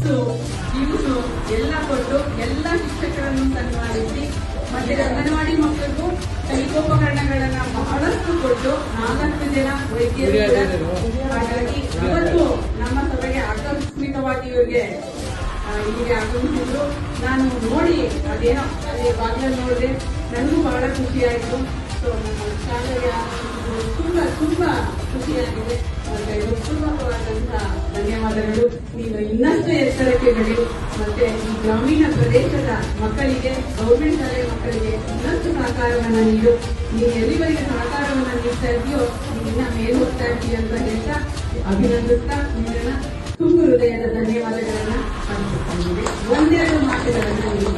Books ಗಿವ್ಸು ಎಲ್ಲ ಕೊಟ್ಟು ಎಲ್ಲ ಶಿಕ್ಷಕರನ್ನು ಸನ್ಮಾನಿಸಿ ಮತ್ತೆ ಅಂಗನವಾಡಿ ಮಕ್ಕಳಿಗೂ ಕಲಿಕೋಪಕರಣಗಳನ್ನ ಬಹಳಷ್ಟು ಕೊಟ್ಟು 4 ಜನ ವೈದ್ಯರು. ಹಾಗಾಗಿ ಇವತ್ತು ನಮ್ಮ ಸಭೆಗೆ ಆಕಸ್ಮಿಕವಾಗಿ ಇಲ್ಲಿಗೆ ಆಗಮಿಸಿದ್ರು. ನಾನು ನೋಡಿ ಅದೇನೋ ಅಲ್ಲಿ ಬಾಗಿಲಲ್ಲಿ ನೋಡಿದೆ, ನನಗೂ ಬಹಳ ಖುಷಿ ಆಯಿತು. ಸೊ ನಮ್ಮ ಶಾಲೆಗೆ ತುಂಬಾ ಖುಷಿಯಾಗಿದೆ. ಮತ್ತೆ ಹೃತ್ಪೂರ್ವಕವಾದಂತಹ ಧನ್ಯವಾದಗಳು. ನೀನು ಇನ್ನಷ್ಟು ಎತ್ತರಕ್ಕೆ ಬೆಳೆಯು. ಮತ್ತೆ ಈ ಗ್ರಾಮೀಣ ಪ್ರದೇಶದ ಮಕ್ಕಳಿಗೆ, ಗೌರ್ಮೆಂಟ್ ಶಾಲೆಯ ಮಕ್ಕಳಿಗೆ ಇನ್ನಷ್ಟು ಸಹಕಾರವನ್ನು ನೀಡು. ನೀನು ಎಲ್ಲಿವರೆಗೆ ಸಹಕಾರವನ್ನು ನೀಡ್ತಾ ಇದೆಯೋ ನಿನ್ನ ಮೇಲೆ ಹೋಗ್ತಾ ಇದ್ದೀಯ ಅಂತ ಹೇಳ್ತಾ ಅಭಿನಂದಿಸ್ತಾ ನಿನ್ನ ತುಂಬ ಹೃದಯದ ಧನ್ಯವಾದಗಳನ್ನ ಅರ್ಪಿಸ್ತಾ ಒಂದೆರಡು ಮಾತುಗಳನ್ನು ನೀವು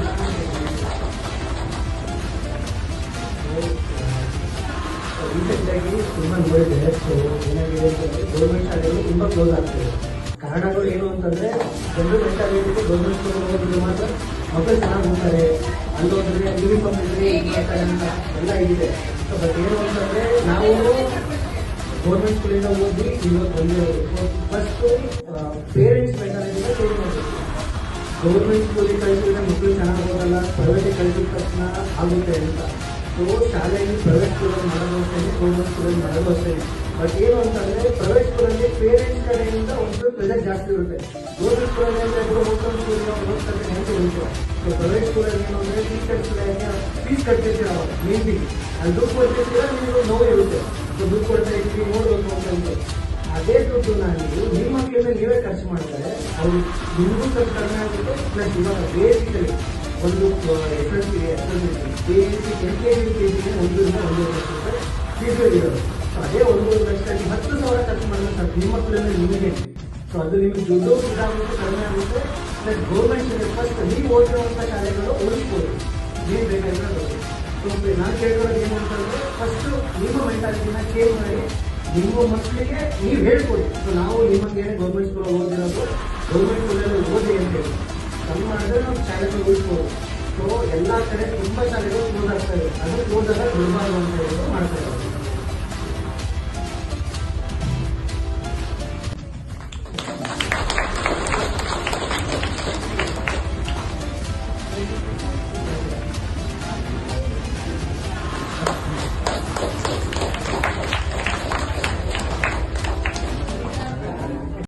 ರೀಸೆಂಟ್ ಆಗಿ ತುಂಬಾ ನೋಡಿದೆ. ಸೊ ಏನಾಗಿದೆ ಅಂತಂದ್ರೆ ಗೌರ್ಮೆಂಟ್ ಶಾಲೆಗಳು ತುಂಬಾ ಕ್ಲೋಸ್ ಆಗ್ತದೆ. ಕಾರಣಗಳು ಏನು ಅಂತಂದ್ರೆ ಜನರು ಮೆಂಟಾಲಿಟಿ ಗೌರ್ಮೆಂಟ್ ಸ್ಕೂಲ್ ಹೋಗೋದ್ರಿಂದ ಮಾತ್ರ ಮಕ್ಕಳು ಚೆನ್ನಾಗಿ ಹೋಗ್ತಾರೆ, ಅಲ್ಲೋದ್ರೆ ಯೂನಿಫಾರ್ಮ್ ಇದ್ರೆ ಅಂತ ಎಲ್ಲ ಇದೆ. ಸೊ ಬಟ್ ಏನು ಅಂತಂದ್ರೆ ನಾವು ಗೌರ್ಮೆಂಟ್ ಸ್ಕೂಲಿಂದ ಓದಿ ಇವತ್ತು ಬಂದಿರೋದು. ಫಸ್ಟ್ ಪೇರೆಂಟ್ಸ್ ಮೆಂಟಾಲಿಟಿನ ಚೇಂಜ್ ಮಾಡಬೇಕು. ಗೌರ್ಮೆಂಟ್ ಸ್ಕೂಲಿಗೆ ಕಳಿಸಿದ್ರೆ ಮಕ್ಕಳು ಚೆನ್ನಾಗಿ ಹೋಗಲ್ಲ, ಪ್ರೈವೇಟಿಗೆ ಕಳಿಸಿದ ತಕ್ಷಣ ಆಗುತ್ತೆ ಅಂತ. ಸೊ ಶಾಲೆಯಲ್ಲಿ ಪ್ರೈವೇಟ್ ಸ್ಕೂಲಲ್ಲಿ ಮಾಡೋದು ಅಷ್ಟೇ, ಗೌರ್ಮೆಂಟ್ ಸ್ಕೂಲಲ್ಲಿ ಮಾಡೋದು ಅಷ್ಟೇ. ಬಟ್ ಏನು ಅಂತಂದ್ರೆ ಪ್ರೈವೇಟ್ ಸ್ಕೂಲಲ್ಲಿ ಪೇರೆಂಟ್ಸ್ ಕಡೆಯಿಂದ ಒಂದು ಪ್ರೆಷರ್ ಜಾಸ್ತಿ ಇರುತ್ತೆ. ಗೌರ್ಮೆಂಟ್ ಸ್ಕೂಲಲ್ಲಿ ಅಂದ್ರೆ ಓದ್ಕೊಂಡು ಸ್ಕೂಲಿಗೆ ಓದ್ತಾರೆ ಅಂತ ಇರುತ್ತೆ. ಸೊ ಪ್ರೈವೇಟ್ ಸ್ಕೂಲಲ್ಲಿ ಏನು ಅಂದ್ರೆ ಫೀಸ್ ಕಟ್ತಿರ್ತೀರ ಅವಾಗ ಮೇನ್ ಬಿ ಅಲ್ಲಿ ದುಡ್ಡು ಕೊಡ್ತಿರ್ತೀರ, ನಿಮಗೆ ನೋವು ಇರುತ್ತೆ. ಸೊ ದುಡ್ಡು ಕೊಡ್ತಾ ಇರ್ತೀವಿ ನೋಡ್ಬೇಕು ಅಂತ. ಅದೇ ದುಡ್ಡನ್ನ ನೀವು ನಿಮ್ಮ ಮಕ್ಕಳಿಂದ ನೀವೇ ಖರ್ಚು ಮಾಡ್ತಾರೆ, ಅವ್ರು ನಿಮಗೂ ಖರ್ಚು ಕಡಿಮೆ ಆಗುತ್ತೆ. ಪ್ಲಸ್ ಇವಾಗ ಬೇಸಿಕಲಿ ಒಂದು SSLCಗೆ LKG ಒಂದರಿಂದ 1.5 ಲಕ್ಷ ರೂಪಾಯಿ ಫೀಸ್ಗಳಿರೋದು. ಸೊ ಅದೇ 1.5 ಲಕ್ಷದಲ್ಲಿ 10,000 ಖರ್ಚು ಮಾಡಿದ್ರೆ ಸರ್ ನಿಮ್ಮ ಮಕ್ಕಳನ್ನ ನಿಮಗೆ. ಸೊ ಅದು ನಿಮ್ಗೆ ದುಡ್ಡು ಇದಾಗುತ್ತೆ, ಕಡಿಮೆ ಆಗುತ್ತೆ. ಪ್ಲಸ್ ಗೌರ್ಮೆಂಟ್ ಶಾಲೆ ಫಸ್ಟ್ ನೀವು ಓದಿರುವಂಥ ಶಾಲೆಗಳು ಉಳಿಸ್ಬೋದು, ಏನು ಬೇಕಾಗಿರೋದು. ಸೊ ನಾನು ಕೇಳಿರೋದು ಏನು ಅಂತಂದ್ರೆ ಫಸ್ಟ್ ನಿಮ್ಮ ಮೆಂಟಾಲಿಟಿನ ಚೇಂಜ್ ಮಾಡಿ ನಿಮ್ಮ ಮಕ್ಕಳಿಗೆ ನೀವು ಹೇಳ್ಕೊಡಿ. ಸೊ ನಾವು ನಿಮಗೆ ಗೌರ್ಮೆಂಟ್ ಸ್ಕೂಲ್ ಓದಿರೋದು, ಗೌರ್ಮೆಂಟ್ ಸ್ಕೂಲಲ್ಲಿ ಓದಿ ಅಂತ ಹೇಳಿ ಕಮ್ಮಿ ಮಾಡಿದ್ರೆ ನಾವು ಶಾಲೆಗಳು ಉಳಿಸ್ಬೋದು. ಸೊ ಎಲ್ಲ ಕಡೆ ತುಂಬ ಶಾಲೆಗಳು ಕ್ಲೋಸ್ ಆಗ್ತಾ ಇದೆ. ಅದು ಕ್ಲೋಸ್ ಆದಾಗ ದುರ್ಬಾರ್ದು ಅಂತ ಹೇಳಿ ಮಾಡ್ತಾರೆ.